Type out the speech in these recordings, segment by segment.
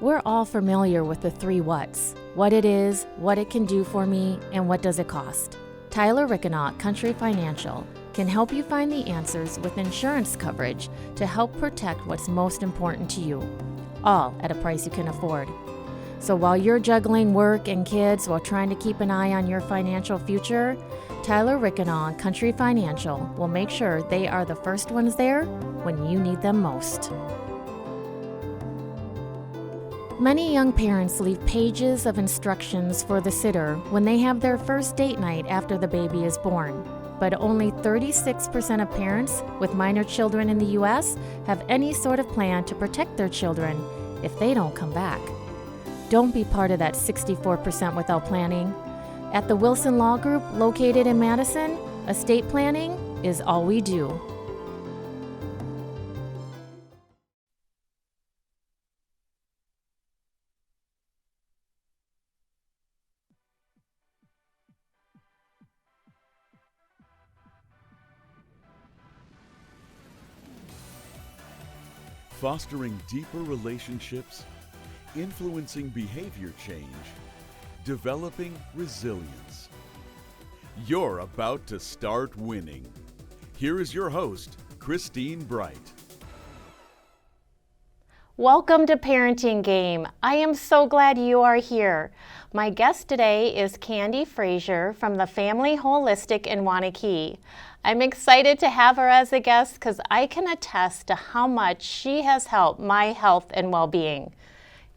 We're all familiar with the three whats: what it is, what it can do for me, and what does it cost. Tyler Rickenaugh, Country Financial, can help you find the answers with insurance coverage to help protect what's most important to you, all at a price you can afford. So while you're juggling work and kids while trying to keep an eye on your financial future, Tyler Rickenaugh, Country Financial, will make sure they are the first ones there when you need them most. Many young parents leave pages of instructions for the sitter when they have their first date night after the baby is born. But only 36% of parents with minor children in the U.S. have any sort of plan to protect their children if they don't come back. Don't be part of that 64% without planning. At the Wilson Law Group, located in Madison, estate planning is all we do. Fostering deeper relationships, influencing behavior change, developing resilience. You're about to start winning. Here is your host, Christine Bright. Welcome to Parenting Game. I am so glad you are here. My guest today is Candi Frazier from the Family Holistic in Waunakee. I'm excited to have her as a guest because I can attest to how much she has helped my health and well-being.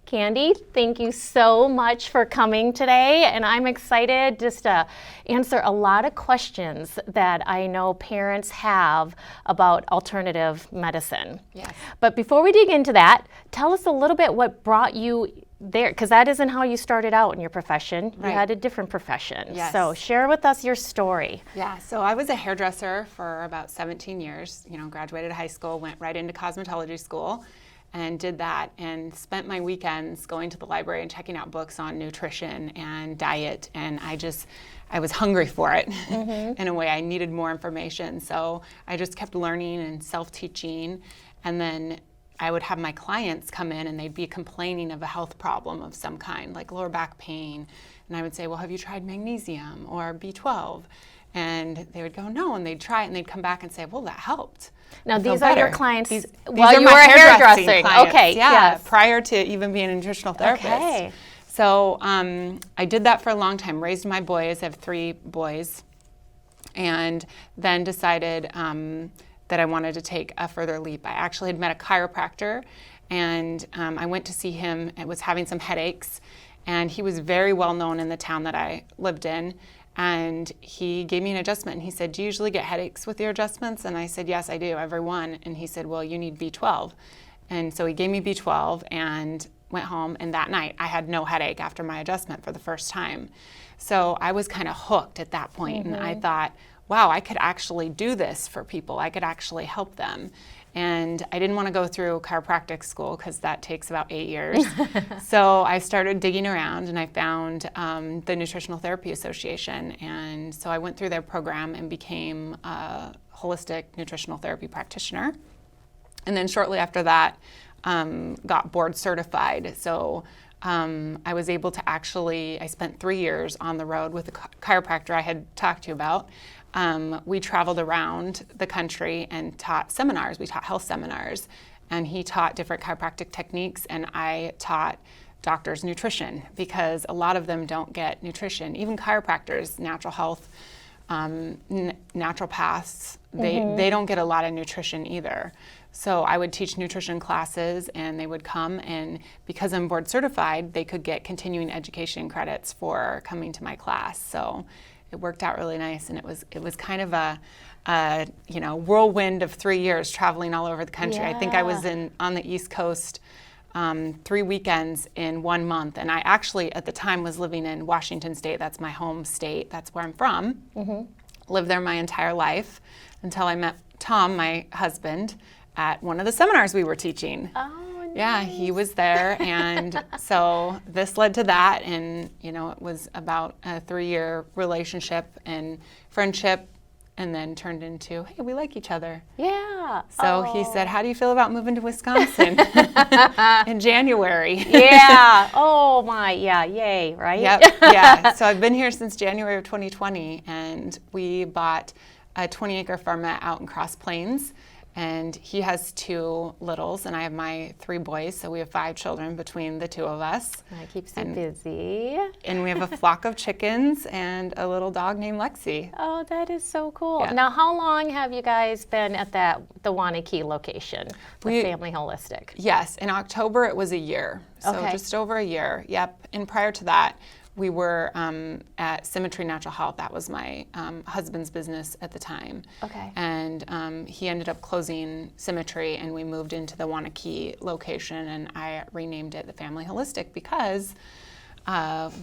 Candi, thank you so much for coming today, and I'm excited just to answer a lot of questions that I know parents have about alternative medicine. Yes. But before we dig into that, tell us a little bit what brought you there, because that isn't how you started out in your profession. Right. You had a different profession. Yes. So share with us your story. Yeah, so I was a hairdresser for about 17 years, graduated high school, went right into cosmetology school and did that and spent my weekends going to the library and checking out books on nutrition and diet. And I was hungry for it. In a way. I needed more information. So I just kept learning and self-teaching. And then I would have my clients come in and they'd be complaining of a health problem of some kind, like lower back pain. And I would say, well, have you tried magnesium or B12? And they would go, no, and they'd try it and they'd come back and say, well, that helped. Now, these are your clients while you you were were hairdressing. clients. Okay, yeah, yes. prior to even being a nutritional therapist. Okay. So I did that for a long time, raised my boys. I have 3 boys. And then decided that I wanted to take a further leap. I actually had met a chiropractor, and I went to see him. I was having some headaches, and he was very well known in the town that I lived in. And he gave me an adjustment, and he said, do you usually get headaches with your adjustments? And I said, yes, I do, every one. And he said, well, you need B12. And so he gave me B12 and went home, and that night I had no headache after my adjustment for the first time. So I was kind of hooked at that point, and I thought, wow, I could actually do this for people. I could actually help them. And I didn't want to go through chiropractic school because that takes about 8 years. So I started digging around, and I found the Nutritional Therapy Association. And so I went through their program and became a holistic nutritional therapy practitioner. And then shortly after that, got board certified. So I was able to I spent 3 years on the road with the chiropractor I had talked to you about. We traveled around the country and taught seminars. We taught health seminars, and he taught different chiropractic techniques, and I taught doctors nutrition because a lot of them don't get nutrition. Even chiropractors, natural health, naturopaths, they don't get a lot of nutrition either. So I would teach nutrition classes, and they would come, and because I'm board certified, they could get continuing education credits for coming to my class. So it worked out really nice, and it was kind of a whirlwind of 3 years traveling all over the country. Yeah. I think I was on the East Coast 3 weekends in 1 month, and I actually at the time was living in Washington State. That's my home state. That's where I'm from. Lived there my entire life until I met Tom, my husband, at one of the seminars we were teaching. Oh, nice. Yeah, he was there, and so this led to that, and it was about a 3-year relationship and friendship, and then turned into, hey, we like each other. Yeah. So he said, how do you feel about moving to Wisconsin in January? Yeah. Oh my, yeah, yay, right? Yep, yeah. So I've been here since January of 2020, and we bought a 20-acre farmette out in Cross Plains. And he has 2 littles, and I have my 3 boys, so we have 5 children between the 2 of us. That keeps you busy. And we have a flock of chickens and a little dog named Lexi. Oh, that is so cool. Yeah. Now, how long have you guys been at the Wanakee location, the Family Holistic? Yes, in October it was a year, so Okay. just over a year. Yep, and prior to that, we were at Symmetry Natural Health. That was my husband's business at the time. Okay. And he ended up closing Symmetry, and we moved into the Wanakee location, and I renamed it the Family Holistic because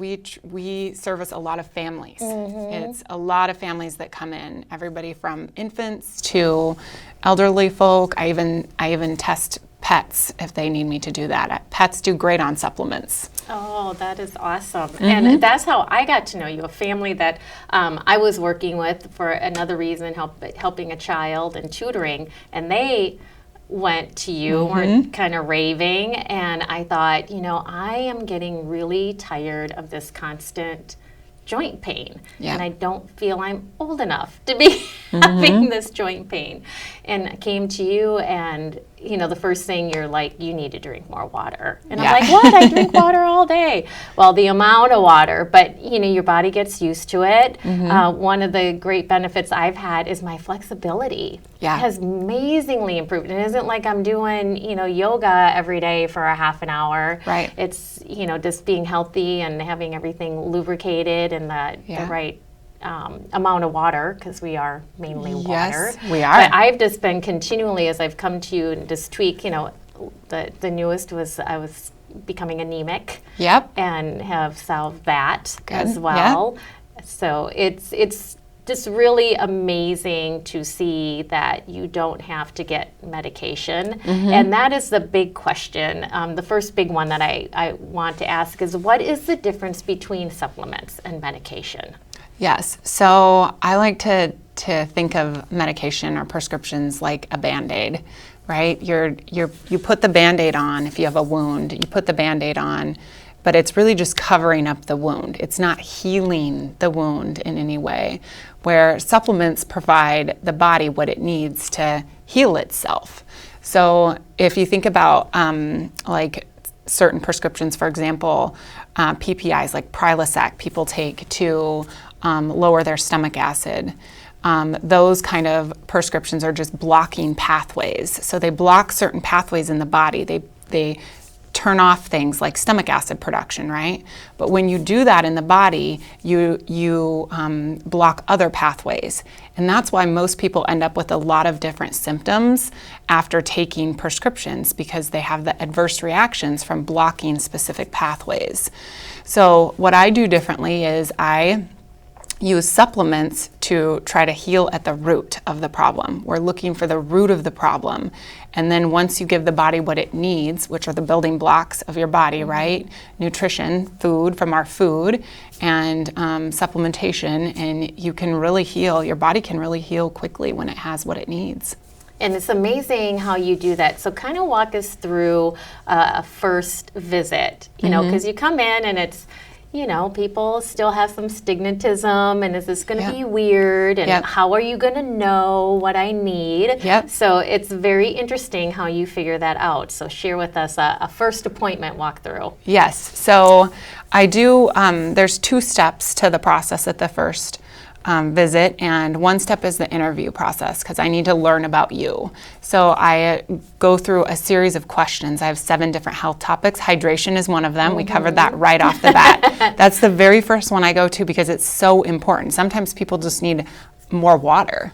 we service a lot of families. It's a lot of families that come in, everybody from infants to elderly folk. I even test pets if they need me to do that. Pets do great on supplements. Oh, that is awesome. And that's how I got to know you, a family that I was working with for another reason, helping a child and tutoring, and they went to you, were kind of raving, and I thought, I am getting really tired of this constant joint pain, and I don't feel I'm old enough to be having this joint pain. And I came to you, and the first thing you're like, you need to drink more water. And I'm like, what? I drink water all day. Well, the amount of water, but your body gets used to it. One of the great benefits I've had is my flexibility. Yeah. Has amazingly improved. It isn't like I'm doing, yoga every day for a half an hour. Right. It's, just being healthy and having everything lubricated and the right amount of water, because we are mainly water. Yes, we are. But I've just been continually, as I've come to you and just tweak, the newest was I was becoming anemic. Yep. And have solved that as Good. well. So it's just really amazing to see that you don't have to get medication. And that is the big question. The first big one that I want to ask is, what is the difference between supplements and medication? Yes. So I like to think of medication or prescriptions like a Band-Aid, right? You put the Band-Aid on if you have a wound. You put the Band-Aid on, but it's really just covering up the wound. It's not healing the wound in any way, where supplements provide the body what it needs to heal itself. So if you think about like certain prescriptions, for example, PPIs like Prilosec, people take to lower their stomach acid. Those kind of prescriptions are just blocking pathways. So they block certain pathways in the body. They turn off things like stomach acid production, right? But when you do that in the body, you block other pathways. And that's why most people end up with a lot of different symptoms after taking prescriptions, because they have the adverse reactions from blocking specific pathways. So what I do differently is I use supplements to try to heal at the root of the problem. We're looking for the root of the problem. And then once you give the body what it needs, which are the building blocks of your body, right? Nutrition, food from our food, and supplementation, and you can really heal, your body can really heal quickly when it has what it needs. And it's amazing how you do that. So kind of walk us through a first visit, because you come in and it's, people still have some stigmatism, and is this going to be weird, and how are you going to know what I need? So it's very interesting how you figure that out. So share with us a first appointment walkthrough. Yes, so I do, there's 2 steps to the process at the first visit, and one step is the interview process, because I need to learn about you. So I go through a series of questions. I have 7 different health topics. Hydration is one of them. We covered that right off the bat. That's the very first one I go to because it's so important. Sometimes people just need more water.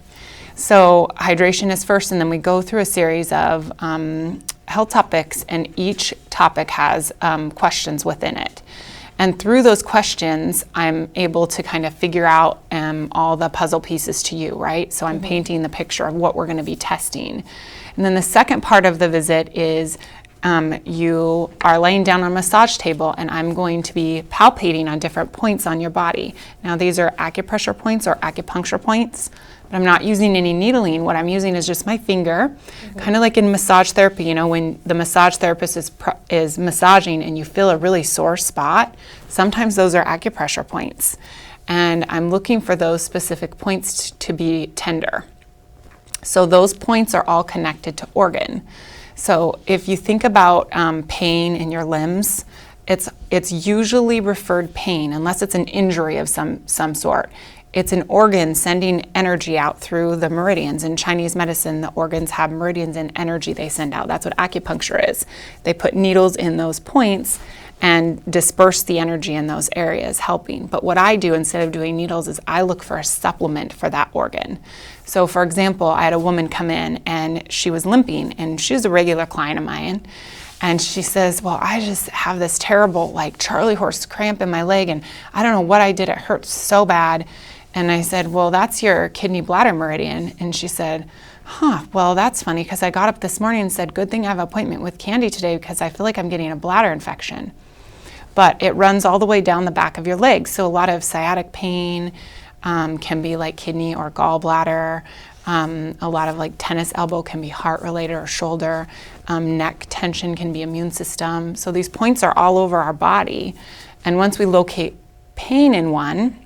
So hydration is first, and then we go through a series of health topics, and each topic has questions within it. And through those questions, I'm able to kind of figure out all the puzzle pieces to you, right? So I'm painting the picture of what we're going to be testing. And then the second part of the visit is you are laying down on a massage table, and I'm going to be palpating on different points on your body. Now, these are acupressure points or acupuncture points. but I'm not using any needling. What I'm using is just my finger, kind of like in massage therapy, you know, when the massage therapist is massaging and you feel a really sore spot, sometimes those are acupressure points. And I'm looking for those specific points to be tender. So those points are all connected to organ. So if you think about pain in your limbs, it's usually referred pain, unless it's an injury of some sort. It's an organ sending energy out through the meridians. In Chinese medicine, the organs have meridians and energy they send out. That's what acupuncture is. They put needles in those points and disperse the energy in those areas, helping. But what I do instead of doing needles is I look for a supplement for that organ. So for example, I had a woman come in and she was limping, and she was a regular client of mine. And she says, well, I just have this terrible like Charlie horse cramp in my leg, and I don't know what I did, it hurts so bad. And I said, well, that's your kidney bladder meridian. And she said, well, that's funny, because I got up this morning and said, good thing I have an appointment with Candi today because I feel like I'm getting a bladder infection. But it runs all the way down the back of your leg. So a lot of sciatic pain can be like kidney or gallbladder. A lot of like tennis elbow can be heart related or shoulder. Neck tension can be immune system. So these points are all over our body. And once we locate pain in one,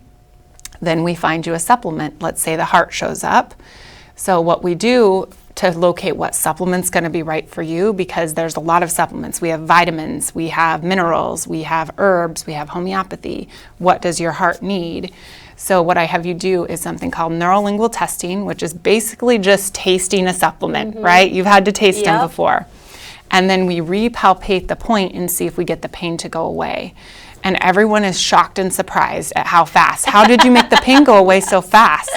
then we find you a supplement. Let's say the heart shows up. So what we do to locate what supplement's going to be right for you, because there's a lot of supplements. We have vitamins, we have minerals, we have herbs, we have homeopathy. What does your heart need? So what I have you do is something called neurolingual testing, which is basically just tasting a supplement, right? You've had to taste them before. And then we repalpate the point and see if we get the pain to go away. And everyone is shocked and surprised at how fast. How did you make the pain go away so fast?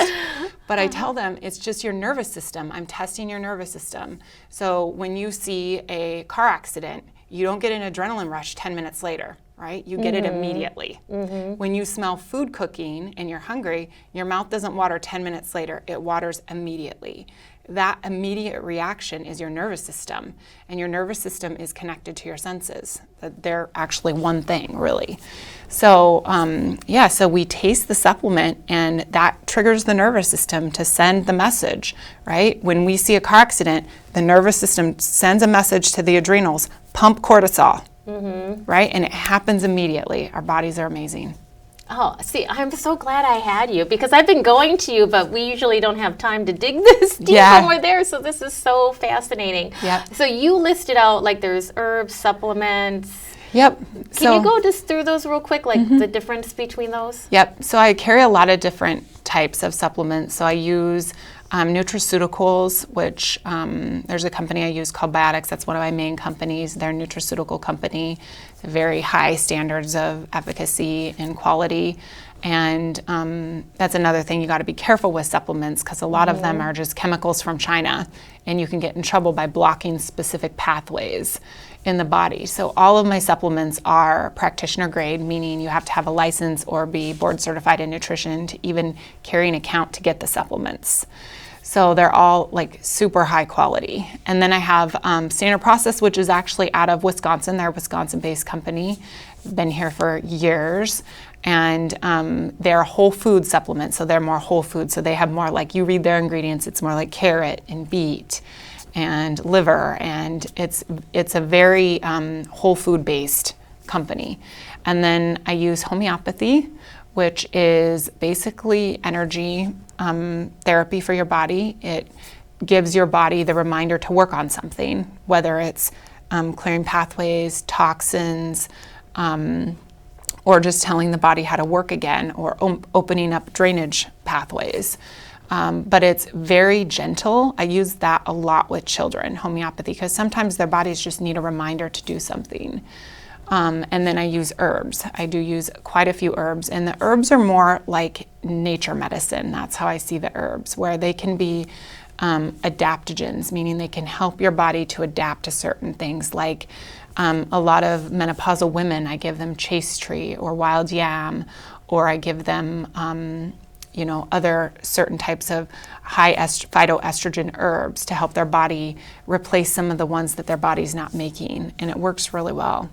But I tell them it's just your nervous system. I'm testing your nervous system. So when you see a car accident, you don't get an adrenaline rush 10 minutes later, right? You get it immediately. When you smell food cooking and you're hungry, your mouth doesn't water 10 minutes later. It waters immediately. That immediate reaction is your nervous system, and your nervous system is connected to your senses. They're actually one thing, really. So, so we taste the supplement, and that triggers the nervous system to send the message, right? When we see a car accident, the nervous system sends a message to the adrenals, pump cortisol, right? And it happens immediately. Our bodies are amazing. Oh, see, I'm so glad I had you, because I've been going to you, but we usually don't have time to dig this deep when we're there. So this is so fascinating. So you listed out like there's herbs, supplements. Can you go just through those real quick, like the difference between those? So I carry a lot of different types of supplements. So I use nutraceuticals, which there's a company I use called Biotics. That's one of my main companies. They're a nutraceutical company, very high standards of efficacy and quality. And that's another thing, you got to be careful with supplements, because a lot of them are just chemicals from China, and you can get in trouble by blocking specific pathways in the body. So all of my supplements are practitioner grade, meaning you have to have a license or be board certified in nutrition to even carry an account to get the supplements. So they're all like super high quality. And then I have Standard Process, which is actually out of Wisconsin. They're a Wisconsin-based company, been here for years. And they're whole food supplements, so they're more whole food. So they have more, like, you read their ingredients, it's more like carrot and beet and liver, and it's a very whole food based company. And then I use homeopathy, which is basically energy therapy for your body. It gives your body the reminder to work on something, whether it's clearing pathways, toxins, or just telling the body how to work again, or opening up drainage pathways. But it's very gentle. I use that a lot with children, homeopathy, because sometimes their bodies just need a reminder to do something. And then I use herbs. I do use quite a few herbs, and the herbs are more like nature medicine. That's how I see the herbs, where they can be adaptogens, meaning they can help your body to adapt to certain things. Like a lot of menopausal women, I give them chaste tree or wild yam, or I give them other certain types of high phytoestrogen herbs to help their body replace some of the ones that their body's not making, and it works really well.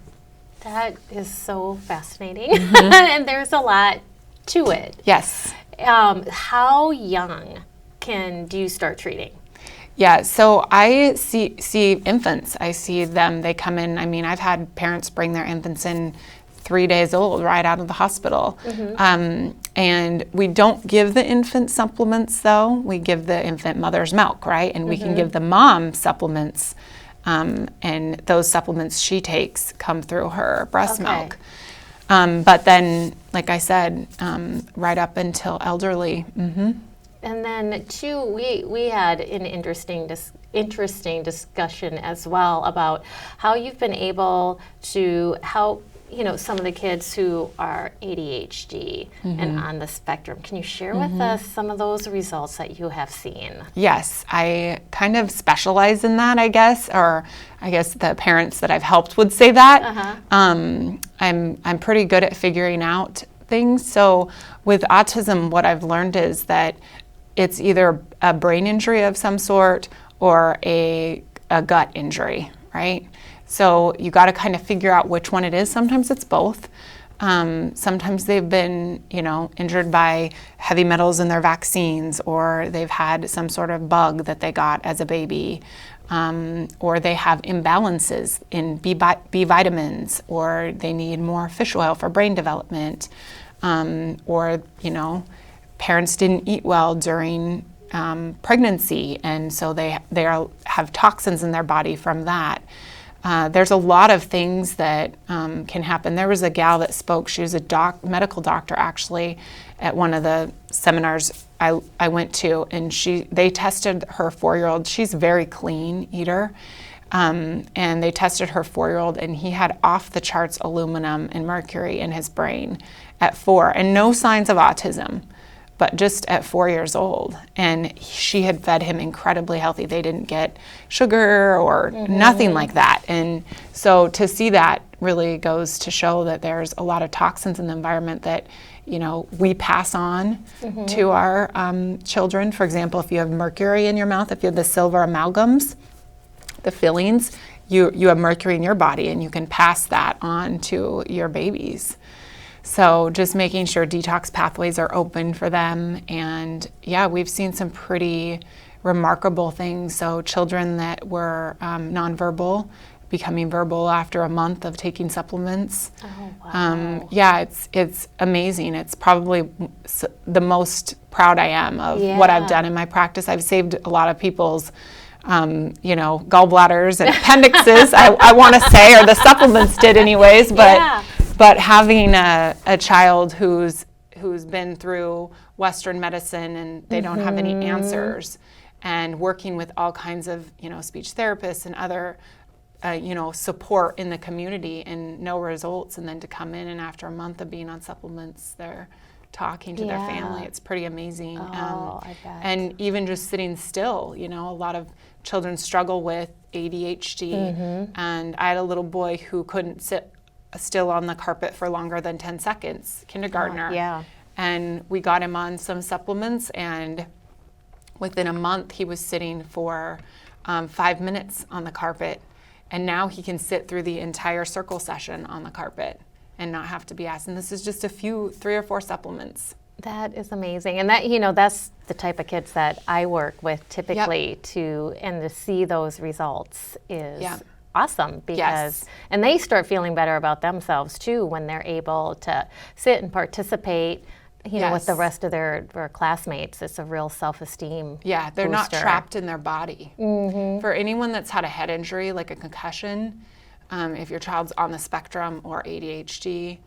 That is so fascinating. And there's a lot to it. Yes. How young do you start treating? Yeah, so I see infants. I see them, they come in. I mean, I've had parents bring their infants in 3 days old right out of the hospital. And we don't give the infant supplements though. We give the infant mother's milk, right? And we can give the mom supplements, and those supplements she takes come through her breast milk. But then, like I said, right up until elderly. And then too, we had an interesting discussion as well about how you've been able to help, some of the kids who are ADHD and on the spectrum. Can you share with us some of those results that you have seen? Yes, I kind of specialize in that, I guess, or I guess the parents that I've helped would say that. I'm pretty good at figuring out things. So with autism, what I've learned is that it's either a brain injury of some sort or a gut injury, right? So you got to kind of figure out which one it is. Sometimes it's both. Sometimes they've been, injured by heavy metals in their vaccines, or they've had some sort of bug that they got as a baby, or they have imbalances in B vitamins, or they need more fish oil for brain development, or, parents didn't eat well during pregnancy, and so they have toxins in their body from that. There's a lot of things that can happen. There was a gal that spoke. She was a medical doctor, actually, at one of the seminars I went to, and they tested her 4-year-old. She's a very clean eater, and they tested her 4-year-old, and he had off the charts aluminum and mercury in his brain at 4, and no signs of autism, but just at 4 years old. And she had fed him incredibly healthy. They didn't get sugar or nothing like that. And so to see that really goes to show that there's a lot of toxins in the environment that, we pass on to our children. For example, if you have mercury in your mouth, if you have the silver amalgams, the fillings, you have mercury in your body, and you can pass that on to your babies. So just making sure detox pathways are open for them. And yeah, we've seen some pretty remarkable things. So children that were nonverbal becoming verbal after a month of taking supplements. Oh, wow. Yeah, it's amazing. It's probably the most proud I am of what I've done in my practice. I've saved a lot of people's gallbladders and appendixes, I want to say, or the supplements did anyways, but having a child who's been through Western medicine and they don't have any answers, and working with all kinds of speech therapists and other support in the community and no results, and then to come in and after a month of being on supplements, they're talking to their family. It's pretty amazing. I bet. And even just sitting still, a lot of children struggle with ADHD, and I had a little boy who couldn't sit still on the carpet for longer than 10 seconds, kindergartner. And we got him on some supplements, and within a month he was sitting for 5 minutes on the carpet, and now he can sit through the entire circle session on the carpet and not have to be asked. And this is just 3 or 4 supplements. That is amazing. And that, that's the type of kids that I work with typically, and to see those results is awesome, because and they start feeling better about themselves too when they're able to sit and participate with the rest of their classmates. It's a real self-esteem they're booster. not trapped in their body. For anyone that's had a head injury like a concussion, if your child's on the spectrum or ADHD,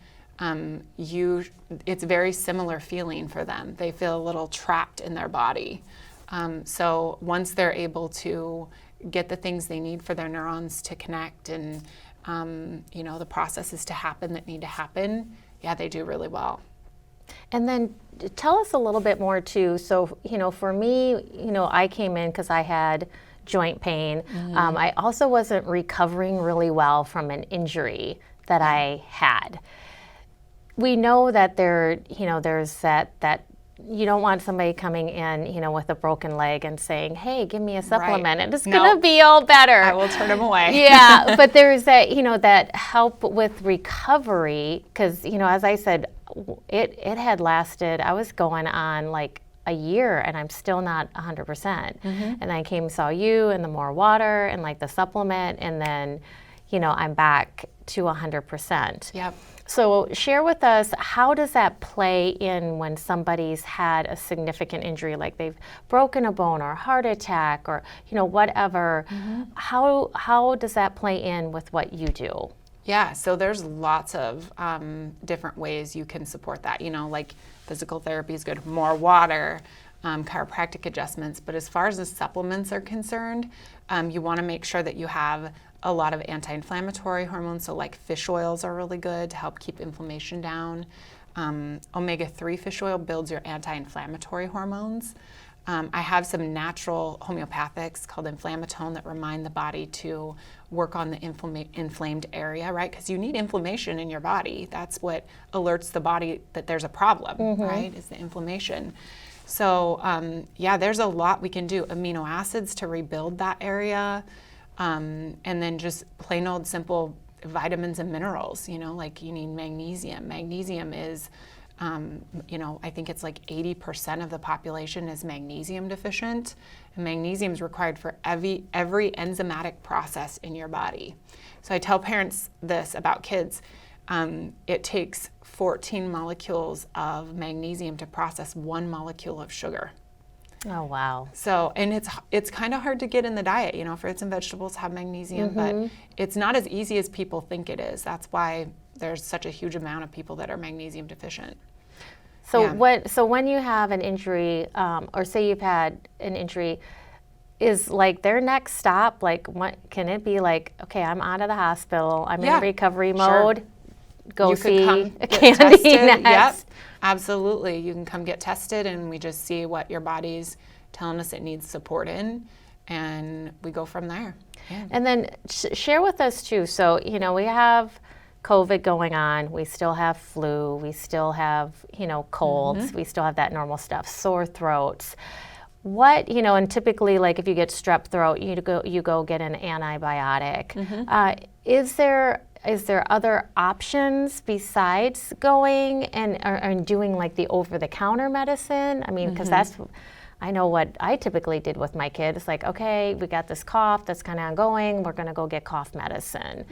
it's very similar feeling for them. They feel a little trapped in their body. So once they're able to get the things they need for their neurons to connect and the processes to happen that need to happen, they do really well. And then tell us a little bit more too. So, for me, I came in because I had joint pain. I also wasn't recovering really well from an injury that I had. We know that there's that you don't want somebody coming in, with a broken leg and saying, "Hey, give me a supplement, and it's going to be all better." I will turn them away. But there's that, that help with recovery, because, as I said, it had lasted. I was going on like a year and I'm still not 100%. And I came, saw you and the more water and like the supplement, and then, I'm back to 100%. Yep. So share with us, how does that play in when somebody's had a significant injury, like they've broken a bone or a heart attack or, whatever? How does that play in with what you do? Yeah, so there's lots of different ways you can support that. Like physical therapy is good, more water, chiropractic adjustments. But as far as the supplements are concerned, you want to make sure that you have a lot of anti-inflammatory hormones. So like fish oils are really good to help keep inflammation down. Omega-3 fish oil builds your anti-inflammatory hormones. I have some natural homeopathics called inflammatone that remind the body to work on the inflamed area, right? Because you need inflammation in your body. That's what alerts the body that there's a problem, right? Is the inflammation. So there's a lot we can do. Amino acids to rebuild that area, and then just plain old simple vitamins and minerals. Like you need magnesium. Magnesium is I think it's like 80% of the population is magnesium deficient, and magnesium is required for every enzymatic process in your body. So I tell parents this about kids. It takes 14 molecules of magnesium to process 1 molecule of sugar. Oh, wow. So, and it's kind of hard to get in the diet. Fruits and vegetables have magnesium, but it's not as easy as people think it is. That's why there's such a huge amount of people that are magnesium deficient. So when you have an injury, or say you've had an injury, is like their next stop, like what can it be like, okay, I'm out of the hospital, I'm in recovery mode, go you see could come a get Candi tested. next? Yep, absolutely. You can come get tested and we just see what your body's telling us it needs support in, and we go from there. Yeah. And then share with us too, so we have COVID going on, we still have flu, we still have, colds, we still have that normal stuff, sore throats. What, and typically like if you get strep throat, you go get an antibiotic. Is there other options besides going and doing like the over-the-counter medicine? I mean, because I know what I typically did with my kid. It's like, okay, we got this cough that's kind of ongoing. We're going to go get cough medicine.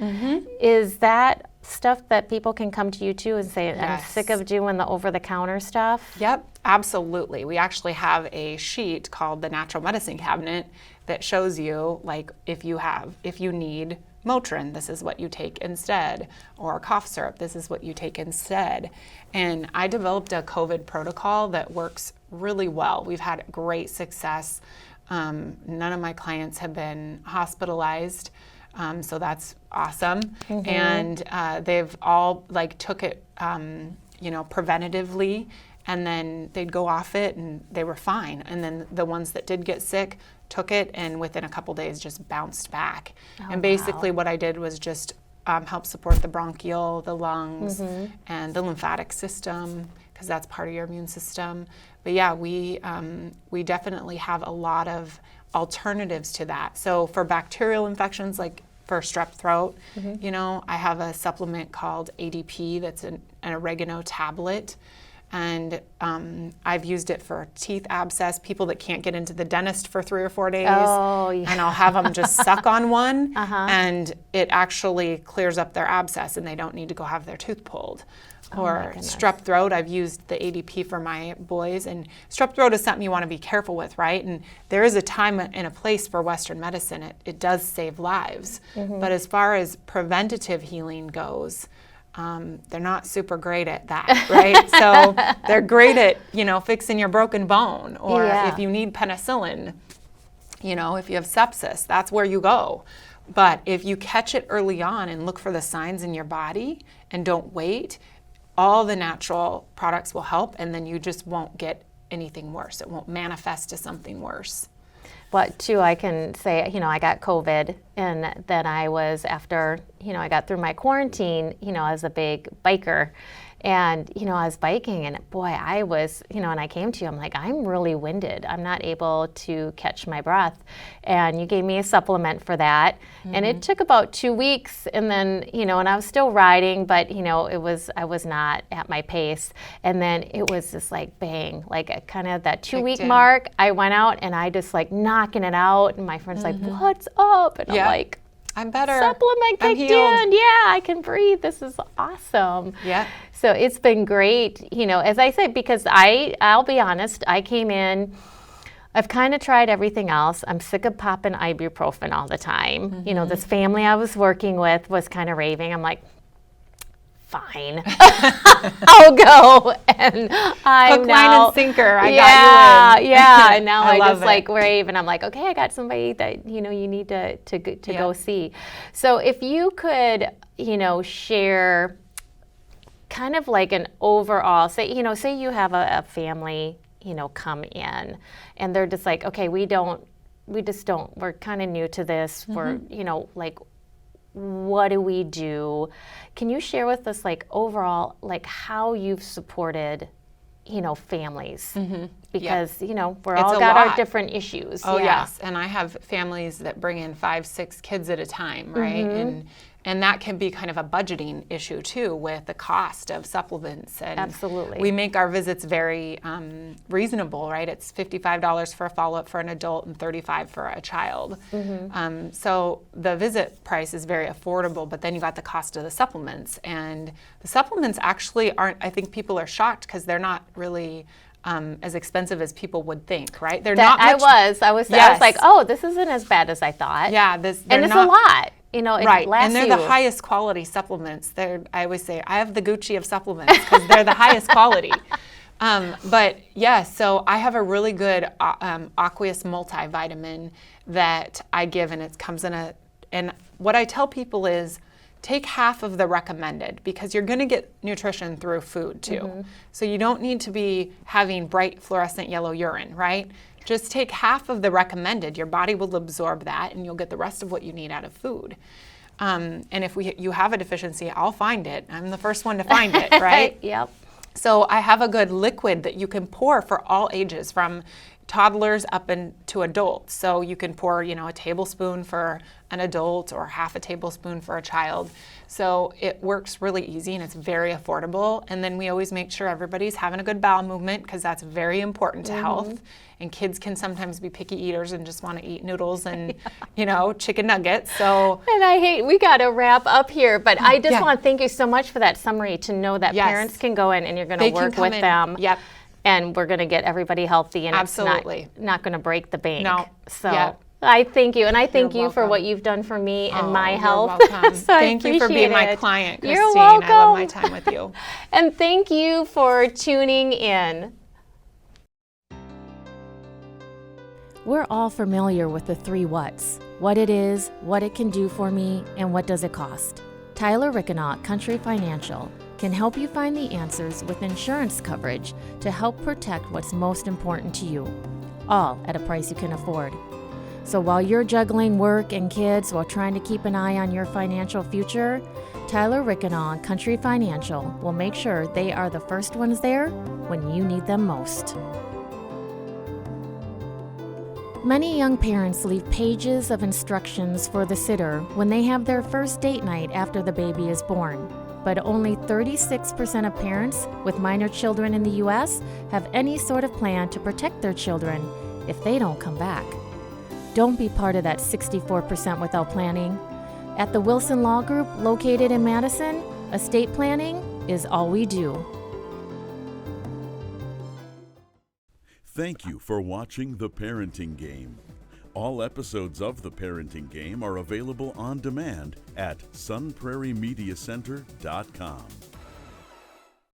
Is that stuff that people can come to you to and say, I'm sick of doing the over-the-counter stuff? Yep, absolutely. We actually have a sheet called the Natural Medicine Cabinet that shows you, like, if you need Motrin, this is what you take instead, or cough syrup, this is what you take instead. And I developed a COVID protocol that works really well. We've had great success. None of my clients have been hospitalized, so that's awesome. And they've all took it, preventatively, and then they'd go off it and they were fine. And then the ones that did get sick took it and within a couple days just bounced back. And basically what I did was just help support the bronchial, the lungs, and the lymphatic system, because that's part of your immune system. But yeah, we definitely have a lot of alternatives to that. So for bacterial infections, like for strep throat, I have a supplement called ADP that's an oregano tablet. And I've used it for teeth abscess, people that can't get into the dentist for 3 or 4 days. Oh, yeah. And I'll have them just suck on one, and it actually clears up their abscess and they don't need to go have their tooth pulled. Or strep throat, I've used the ADP for my boys. And strep throat is something you want to be careful with, right? And there is a time and a place for Western medicine. It does save lives. But as far as preventative healing goes, they're not super great at that, right? So they're great at, fixing your broken bone, or if you need penicillin, if you have sepsis, that's where you go. But if you catch it early on and look for the signs in your body and don't wait, all the natural products will help, and then you just won't get anything worse. It won't manifest to something worse. But too, I can say, I got COVID, and then I was after, I got through my quarantine, as a big biker, And, I was biking and boy, I was, and I came to you, I'm like, I'm really winded. I'm not able to catch my breath. And you gave me a supplement for that. And it took about 2 weeks. And then, and I was still riding, but, I was not at my pace. And then it was just like bang, like kind of that 2-week mark. I went out and I just like knocking it out. And my friend's like, what's up? And I'm like, I'm better. Supplement kicked in. Yeah, I can breathe. This is awesome. Yeah. So it's been great, as I said, because I'll be honest, I came in, I've kind of tried everything else. I'm sick of popping ibuprofen all the time. This family I was working with was kind of raving. I'm like, fine, I'll go. And I'm hook, now, line, and sinker. I got you in. Yeah. And now I just it. like rave, and I'm like, okay, I got somebody that you need to go see. So if you could, share kind of like an overall, say you have a family, come in, and they're just like, okay, we're kind of new to this. We're, like, what do we do? Can you share with us, like, overall, like, how you've supported, families? Because, we're all got our different issues. Oh, yes. And I have families that bring in 5, 6 kids at a time, right? And that can be kind of a budgeting issue, too, with the cost of supplements. And absolutely. We make our visits very reasonable, right? It's $55 for a follow-up for an adult and $35 for a child. So the visit price is very affordable, but then you got the cost of the supplements. And the supplements actually aren't, I think people are shocked because they're not really as expensive as people would think, right? They're not much, I was like, oh, this isn't as bad as I thought. Yeah, and it's a lot. It right, and they're the highest quality supplements. I always say, I have the Gucci of supplements because they're the highest quality. But yeah, so I have a really good aqueous multivitamin that I give, and it comes in and what I tell people is, take half of the recommended because you're going to get nutrition through food too. So you don't need to be having bright fluorescent yellow urine, right? Just take half of the recommended. Your body will absorb that and you'll get the rest of what you need out of food. And if you have a deficiency, I'll find it. I'm the first one to find it, right? Yep. So I have a good liquid that you can pour for all ages, from toddlers up into adults. So you can pour, a tablespoon for an adult or half a tablespoon for a child. So it works really easy and it's very affordable. And then we always make sure everybody's having a good bowel movement because that's very important to health. And kids can sometimes be picky eaters and just want to eat noodles and, chicken nuggets. So. And we got to wrap up here, but I just want to thank you so much for that summary, to know that parents can go in and you're going to work with them. Yep. And we're going to get everybody healthy, and absolutely. It's not going to break the bank. No. So I thank you, and I thank you for what you've done for me and my health. You're welcome. So thank you for being my client, Christine. You're welcome. I love my time with you. And thank you for tuning in. We're all familiar with the 3 whats: what it is, what it can do for me, and what does it cost. Tyler Rickenaugh, Country Financial, can help you find the answers with insurance coverage to help protect what's most important to you, all at a price you can afford. So while you're juggling work and kids while trying to keep an eye on your financial future, Tyler Rickenaugh, Country Financial, will make sure they are the first ones there when you need them most. Many young parents leave pages of instructions for the sitter when they have their first date night after the baby is born. But only 36% of parents with minor children in the U.S. have any sort of plan to protect their children if they don't come back. Don't be part of that 64% without planning. At the Wilson Law Group, located in Madison, estate planning is all we do. Thank you for watching The Parenting Game. All episodes of The Parenting Game are available on demand at sunprairiemediacenter.com.